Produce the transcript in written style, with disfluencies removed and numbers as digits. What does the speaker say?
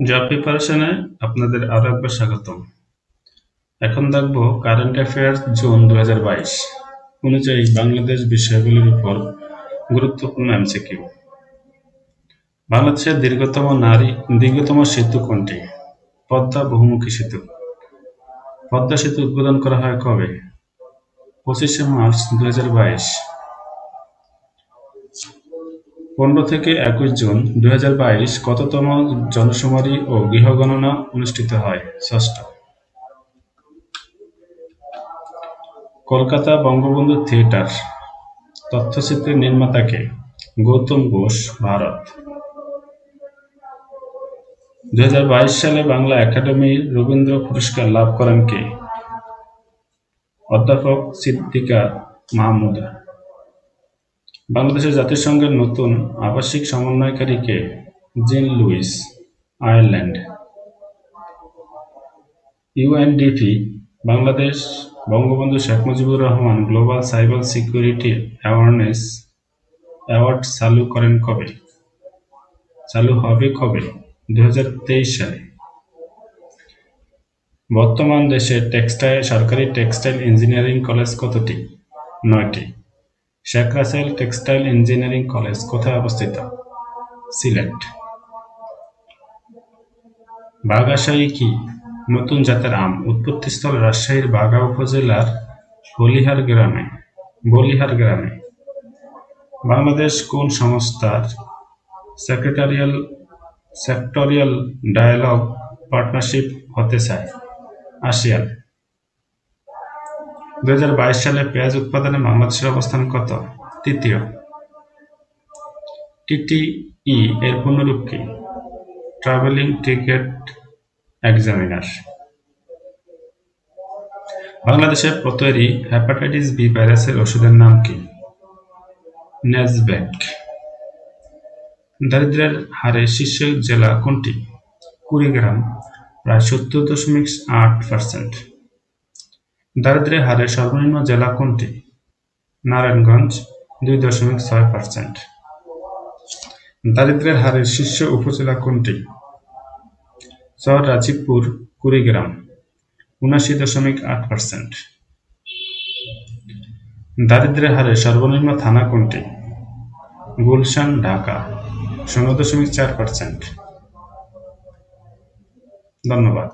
Job প্রিপারেশনে আপনাদের আরো একবার স্বাগতম। এখন দেখব কারেন্ট অ্যাফেয়ার্স জুন 2022 অনুযায়ী বাংলাদেশ বিষয়গুলির উপর গুরুত্বপূর্ণ এমসিকিউ। বাংলাদেশের দীর্ঘতম সেতু কোনটি? পদ্মা বহুমুখী সেতু। পদ্মা সেতু উদ্বোধন করা হয় কবে? 25শে মার্চ 2022। 15 থেকে 21 জুন 2022 কততম জনশুমারি ও গৃহগণনা অনুষ্ঠিত হয়? 6ষ্ঠ। কলকাতা বঙ্গবন্ধু থিয়েটার তথ্যচিত্রের নির্মাতা কে? গৌতম ঘোষ, ভারত। 2022 সালে বাংলা একাডেমি রবীন্দ্র পুরস্কার লাভ করেন কে? অধ্যাপক সিদ্দিকা মাহমুদ। বাংলাদেশের জাতিসংঘের নতুন আবাসিক সমন্বয়কারী কে? Gwyn Lewis, Ireland. UNDP Bangladesh Bangabandhu Sheikh Mujibur Rahman global cyber security award চালু হবে কবে? 2023 সালে। বর্তমান দেশে সরকারি টেক্সটাইল ইঞ্জিনিয়ারিং কলেজ কতটি? 9টি। Sheikh Russel textile engineering college কোথায় অবস্থিত? সিলেট। বাঘাশাহী কি? নতুন জাতের আম। উৎপত্তিস্থল রাজশাহীর বাঘা উপজেলার বলিহার গ্রামে। বাংলাদেশ কোন সংস্থার সেক্টরিয়াল ডায়ালগ পার্টনারশিপ হতে চায়? আসিয়ান। 2022 সালে পেঁয়াজ উৎপাদনে বাংলাদেশের অবস্থান কত? তৃতীয়। টিটিই এর পূর্ণরূপ কি? Travelling ticket examiner. বাংলাদেশে তৈরি হেপাটাইটিস বি ভাইরাসের ওষুধের নাম কি? নেজবেক। দারিদ্র্যের হারে শীর্ষ জেলা কোনটি? কুড়িগ্রাম, প্রায় 70.8%। দারিদ্র্যের হারে সর্বনিম্ন জেলা কোনটি? নারায়ণগঞ্জ, 2.6%। দারিদ্র্যের হারে শীর্ষ উপজেলা কোনটি? চর রাজীবপুর, কুড়িগ্রাম, 79.8%। দারিদ্র্যের হারে সর্বনিম্ন থানা কোনটি? গুলশান, ঢাকা, 16.4%। ধন্যবাদ।